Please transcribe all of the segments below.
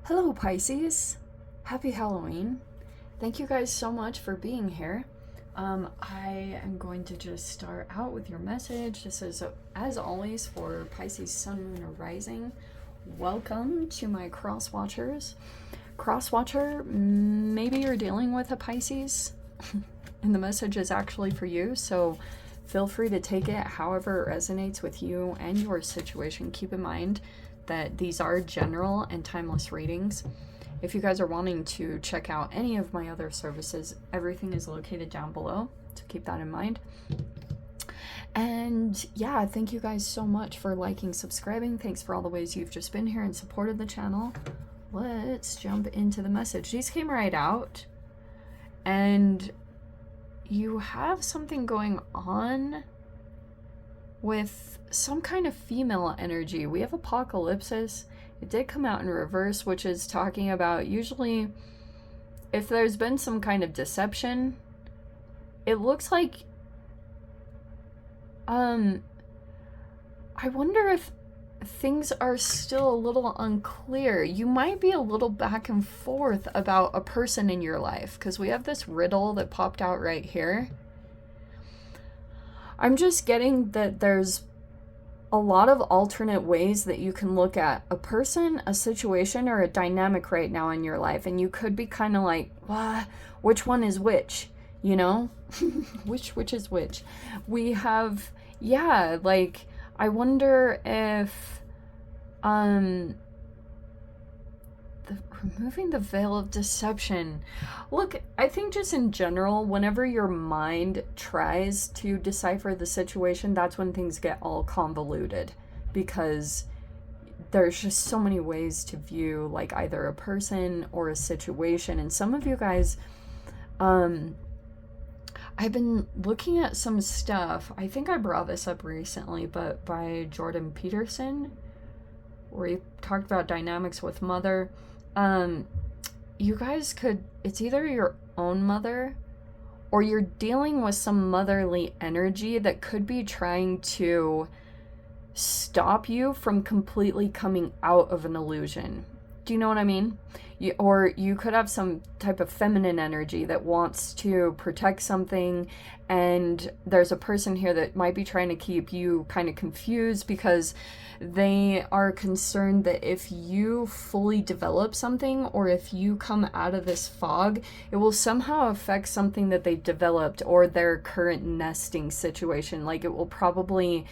Hello, Pisces. Happy Halloween. Thank you guys so much for being here. I am going to just start out with your message. This is, as always, for Pisces Sun, Moon, or Rising. Welcome to my cross watchers. Cross watcher, maybe you're dealing with a Pisces, and the message is actually for you, so feel free to take it however it resonates with you and your situation. Keep in mind that these are general and timeless readings. If you guys are wanting to check out any of my other services, everything is located down below, so keep that in mind. And yeah, thank you guys so much for liking, subscribing. Thanks for all the ways you've just been here and supported the channel. Let's jump into the message. These came right out, and you have something going on with some kind of female energy. We have apocalypsis. It did come out in reverse, which is talking about usually if there's been some kind of deception, it looks like I wonder if things are still a little unclear. You might be a little back and forth about a person in your life, because we have this riddle that popped out right here. I'm just getting that there's a lot of alternate ways that you can look at a person, a situation, or a dynamic right now in your life. And you could be kind of like, what? Which one is which? You know? which is which? We have, yeah, like, I wonder if, removing the veil of deception. Look, I think just in general, whenever your mind tries to decipher the situation, that's when things get all convoluted, because there's just so many ways to view like either a person or a situation. And some of you guys, I've been looking at some stuff. I think I brought this up recently, but by Jordan Peterson, where he talked about dynamics with mother. You guys could, it's either your own mother or you're dealing with some motherly energy that could be trying to stop you from completely coming out of an illusion. Do you know what I mean? Or you could have some type of feminine energy that wants to protect something, and there's a person here that might be trying to keep you kind of confused because they are concerned that if you fully develop something, or if you come out of this fog, it will somehow affect something that they developed or their current nesting situation. Like, it will probably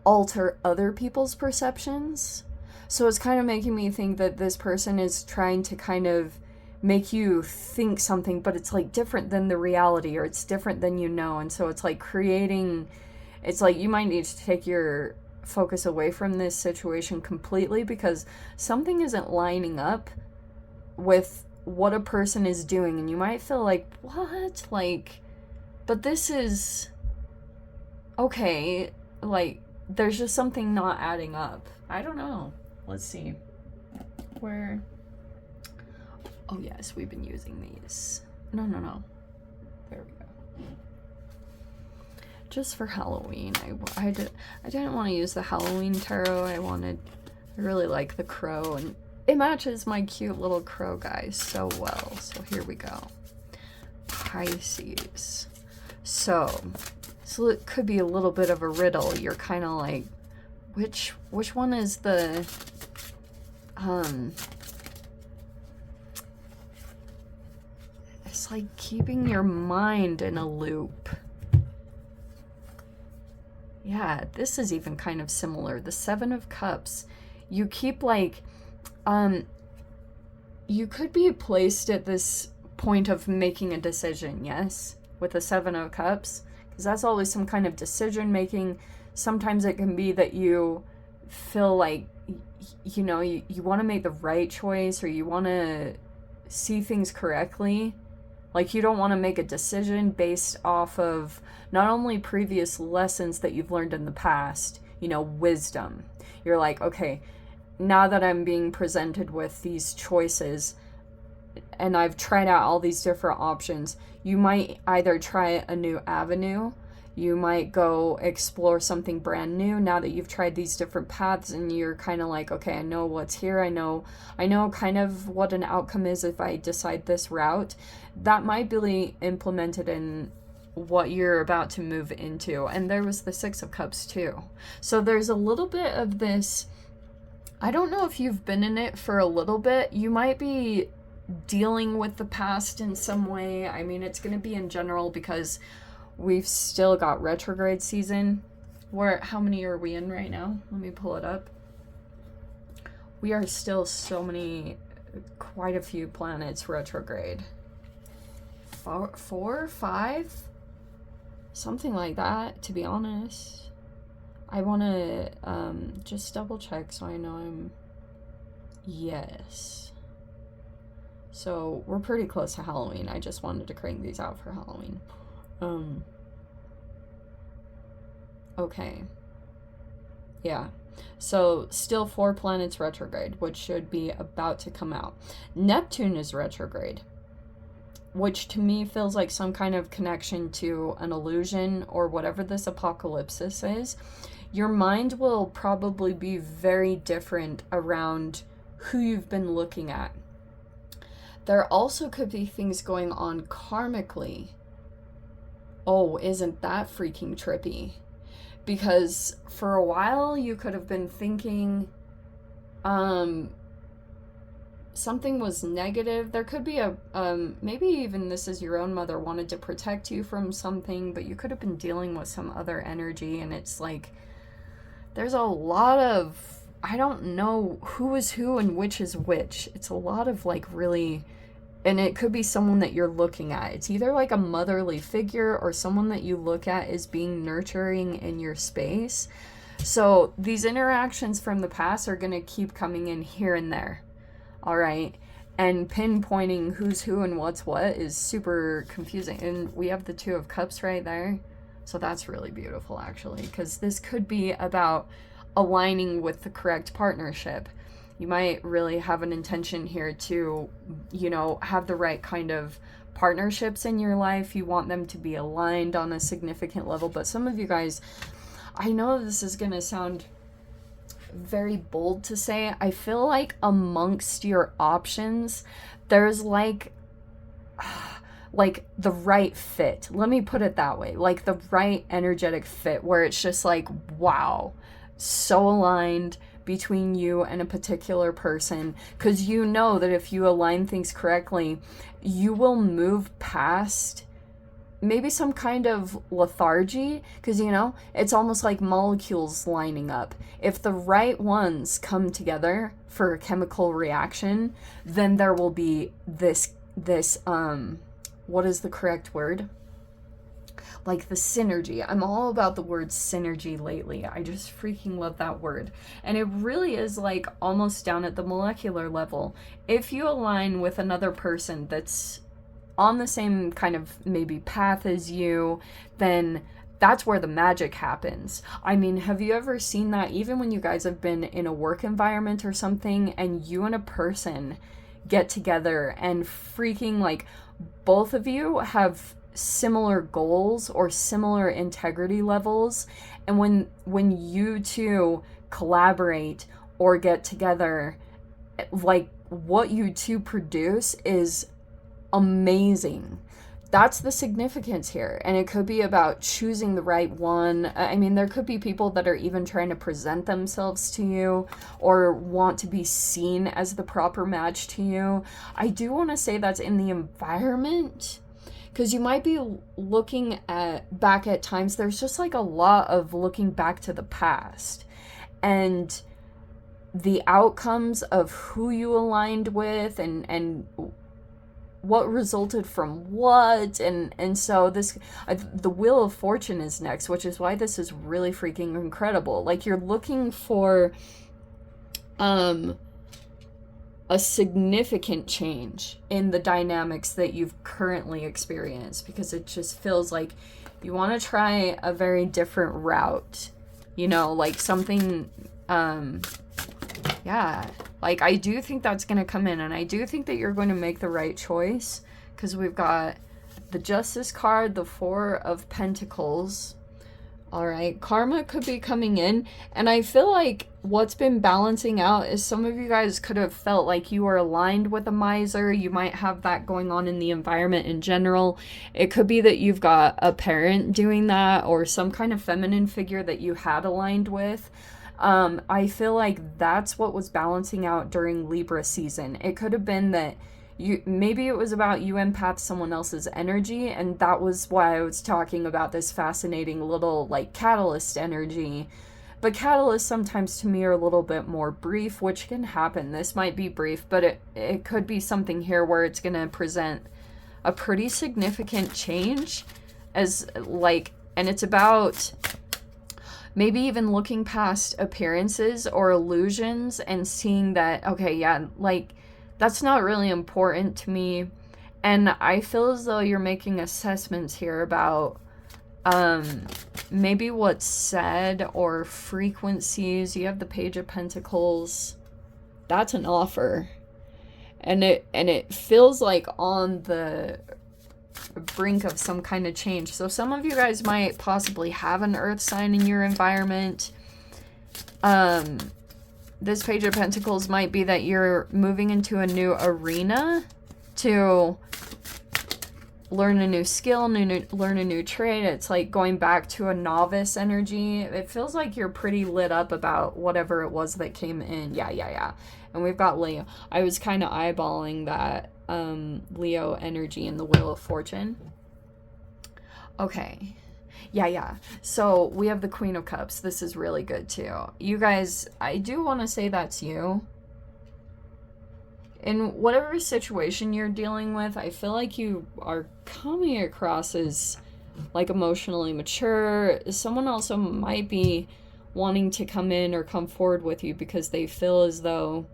alter other people's perceptions. So it's kind of making me think that this person is trying to kind of make you think something, but it's like different than the reality, or it's different than you know. And so it's like creating, it's like you might need to take your focus away from this situation completely, because something isn't lining up with what a person is doing. And you might feel like, what? Like, but this is okay. Like, there's just something not adding up. I don't know. Let's see. Where? Oh yes, we've been using these. No. There we go. Just for Halloween. I didn't want to use the Halloween tarot. I really like the crow, and it matches my cute little crow guy so well. So here we go. Pisces. So it could be a little bit of a riddle. You're kind of like, which one is the it's like keeping your mind in a loop. Yeah, this is even kind of similar. The Seven of Cups. You keep like, you could be placed at this point of making a decision, yes? With the Seven of Cups. Because that's always some kind of decision making. Sometimes it can be that you feel like, you know, you want to make the right choice, or you want to see things correctly. Like, you don't want to make a decision based off of not only previous lessons that you've learned in the past, you know, wisdom. You're like, okay, now that I'm being presented with these choices and I've tried out all these different options, you might either try a new avenue. You might go explore something brand new now that you've tried these different paths, and you're kind of like, okay, I know what's here. I know kind of what an outcome is if I decide this route. That might be implemented in what you're about to move into. And there was the Six of Cups too. So there's a little bit of this. I don't know if you've been in it for a little bit. You might be dealing with the past in some way. I mean, it's going to be in general because we've still got retrograde season. How many are we in right now? Let me pull it up. We are still quite a few planets retrograde. 4, 5? Something like that, to be honest. I want to just double check so I know yes. So we're pretty close to Halloween. I just wanted to crank these out for Halloween. Okay. Yeah. So still 4 planets retrograde, which should be about to come out. Neptune is retrograde, which to me feels like some kind of connection to an illusion or whatever this apocalypsis is. Your mind will probably be very different around who you've been looking at. There also could be things going on karmically. Oh, isn't that freaking trippy? Because for a while you could have been thinking something was negative. There could be maybe even this is your own mother wanted to protect you from something, but you could have been dealing with some other energy, and it's like there's a lot of, I don't know who is who and which is which. It's a lot of like really, and it could be someone that you're looking at. It's either like a motherly figure or someone that you look at as being nurturing in your space. So these interactions from the past are going to keep coming in here and there. All right. And pinpointing who's who and what's what is super confusing. And we have the Two of Cups right there. So that's really beautiful, actually, because this could be about aligning with the correct partnership. You might really have an intention here to, have the right kind of partnerships in your life. You want them to be aligned on a significant level. But some of you guys, I know this is going to sound very bold to say, I feel like amongst your options, there's like the right fit. Let me put it that way. Like the right energetic fit where it's just like, wow, so aligned between you and a particular person, because you know that if you align things correctly, you will move past maybe some kind of lethargy, because it's almost like molecules lining up. If the right ones come together for a chemical reaction, then there will be this what is the correct word? Like the synergy. I'm all about the word synergy lately. I just freaking love that word. And it really is like almost down at the molecular level. If you align with another person that's on the same kind of maybe path as you, then that's where the magic happens. I mean, have you ever seen that even when you guys have been in a work environment or something and you and a person get together and freaking like both of you have similar goals or similar integrity levels, and when you two collaborate or get together, like what you two produce is amazing. That's the significance here. And it could be about choosing the right one. I mean, there could be people that are even trying to present themselves to you or want to be seen as the proper match to you. I do want to say that's in the environment, because you might be looking back at times. There's just like a lot of looking back to the past and the outcomes of who you aligned with and what resulted from what, and so this the Wheel of Fortune is next, which is why this is really freaking incredible. Like you're looking for a significant change in the dynamics that you've currently experienced, because it just feels like you want to try a very different route, like something yeah, like I do think that's going to come in, and I do think that you're going to make the right choice, because we've got the Justice card, the Four of Pentacles, All right, karma could be coming in, and I feel like what's been balancing out is some of you guys could have felt like you were aligned with a miser. You might have that going on in the environment in general. It could be that you've got a parent doing that or some kind of feminine figure that you had aligned with. I feel like that's what was balancing out during Libra season. It could have been that maybe it was about you empath someone else's energy, and that was why I was talking about this fascinating little like catalyst energy. But catalysts sometimes to me are a little bit more brief, which can happen. This might be brief, but it could be something here where it's going to present a pretty significant change as like, and it's about maybe even looking past appearances or illusions and seeing that, okay, yeah, like that's not really important to me. And I feel as though you're making assessments here about maybe what's said or frequencies. You have the Page of Pentacles. That's an offer. And it feels like on the brink of some kind of change. So some of you guys might possibly have an earth sign in your environment. This Page of Pentacles might be that you're moving into a new arena to learn a new skill, learn a new trade. It's like going back to a novice energy. It feels like you're pretty lit up about whatever it was that came in. Yeah. And we've got Leo. I was kind of eyeballing that Leo energy in the Wheel of Fortune. Okay. Yeah. So we have the Queen of Cups. This is really good too. You guys, I do want to say that's you. In whatever situation you're dealing with, I feel like you are coming across as like emotionally mature. Someone also might be wanting to come in or come forward with you because they feel as though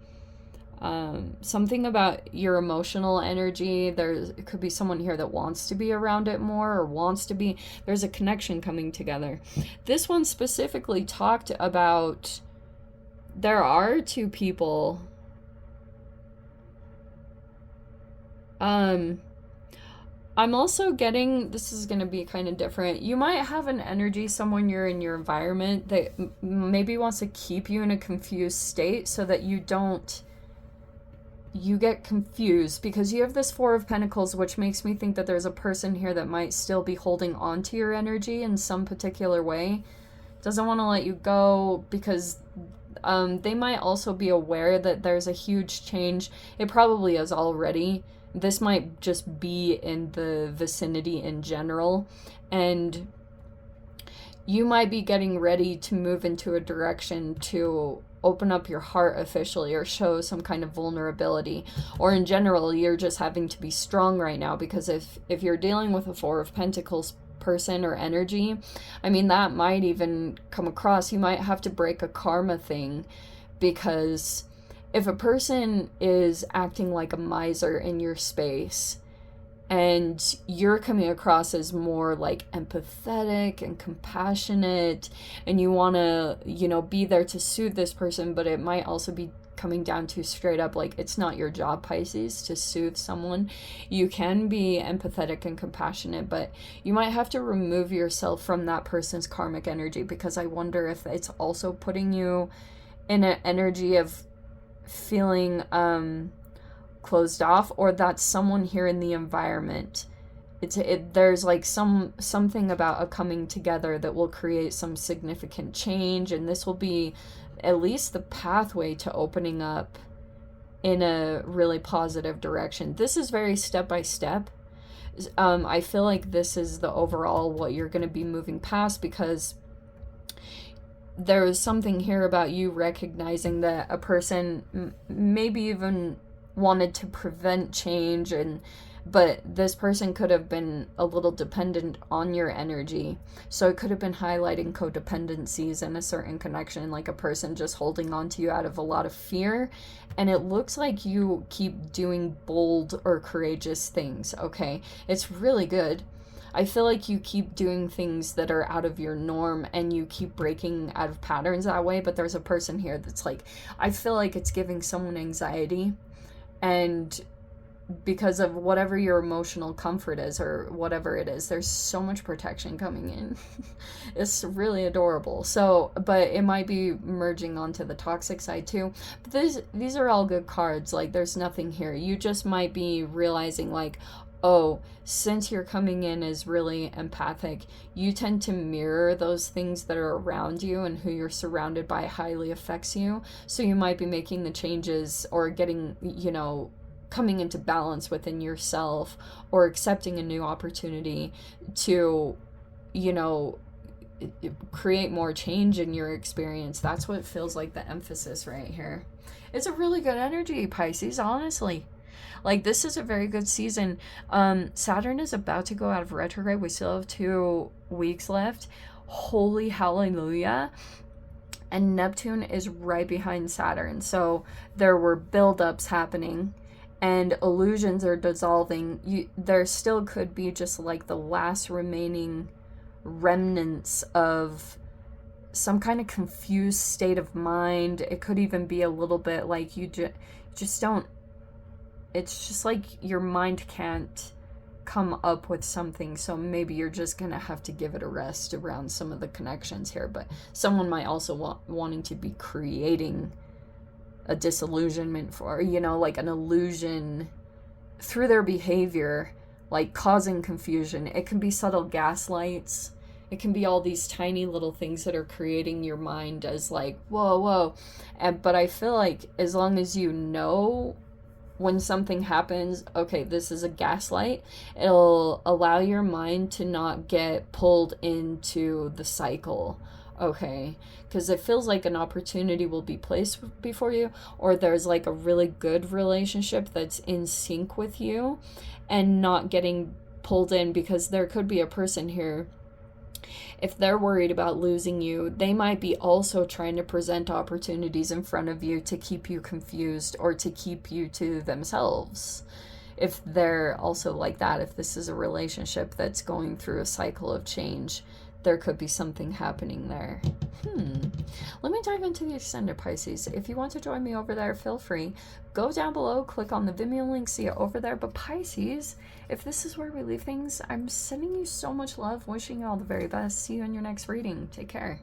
something about your emotional energy, it could be someone here that wants to be around it more or there's a connection coming together. This one specifically talked about, there are two people. I'm also getting, this is going to be kind of different. You might have an energy, someone you're in your environment that maybe wants to keep you in a confused state so that you get confused, because you have this Four of Pentacles, which makes me think that there's a person here that might still be holding on to your energy in some particular way. Doesn't want to let you go because they might also be aware that there's a huge change. It probably is already. This might just be in the vicinity in general, and you might be getting ready to move into a direction to open up your heart officially or show some kind of vulnerability, or in general you're just having to be strong right now, because if you're dealing with a Four of Pentacles person or energy, I mean, that might even come across. You might have to break a karma thing, because if a person is acting like a miser in your space and you're coming across as more like empathetic and compassionate, and you want to, be there to soothe this person, but it might also be coming down to straight up, like, it's not your job, Pisces, to soothe someone. You can be empathetic and compassionate, but you might have to remove yourself from that person's karmic energy, because I wonder if it's also putting you in an energy of feeling closed off, or that someone here in the environment, there's like something about a coming together that will create some significant change, and this will be at least the pathway to opening up in a really positive direction. This is very step by step. I feel like this is the overall what you're going to be moving past, because there is something here about you recognizing that a person maybe even wanted to prevent change, but this person could have been a little dependent on your energy. So it could have been highlighting codependencies and a certain connection, like a person just holding on to you out of a lot of fear. And it looks like you keep doing bold or courageous things, okay? It's really good. I feel like you keep doing things that are out of your norm, and you keep breaking out of patterns that way. But there's a person here that's like, I feel like it's giving someone anxiety, and because of whatever your emotional comfort is or whatever it is. There's so much protection coming in. It's really adorable. So, but it might be merging onto the toxic side too. But these are all good cards. Like, there's nothing here. You just might be realizing, like, oh, since you're coming in as really empathic, you tend to mirror those things that are around you, and who you're surrounded by highly affects you. So you might be making the changes or getting, coming into balance within yourself, or accepting a new opportunity to, create more change in your experience. That's what feels like the emphasis right here. It's a really good energy, Pisces, honestly. Like, this is a very good season. Saturn is about to go out of retrograde. We still have 2 weeks left. Holy hallelujah. And Neptune is right behind Saturn. So there were buildups happening and illusions are dissolving. There still could be just like the last remaining remnants of some kind of confused state of mind. It could even be a little bit like you just don't, it's just like your mind can't come up with something, so maybe you're just gonna have to give it a rest around some of the connections here. But someone might also wanting to be creating a disillusionment for, like an illusion through their behavior, like causing confusion. It can be subtle gaslights. It can be all these tiny little things that are creating your mind as like, whoa. But I feel like as long as you know when something happens, okay, this is a gaslight, it'll allow your mind to not get pulled into the cycle, okay? Because it feels like an opportunity will be placed before you, or there's like a really good relationship that's in sync with you, and not getting pulled in, because there could be a person here, if they're worried about losing you, they might be also trying to present opportunities in front of you to keep you confused or to keep you to themselves. If they're also like that, if this is a relationship that's going through a cycle of change, there could be something happening there. Let me dive into the extended, Pisces. If you want to join me over there, feel free. Go down below, click on the Vimeo link, see it over there. But Pisces, if this is where we leave things, I'm sending you so much love, wishing you all the very best. See you in your next reading. Take care.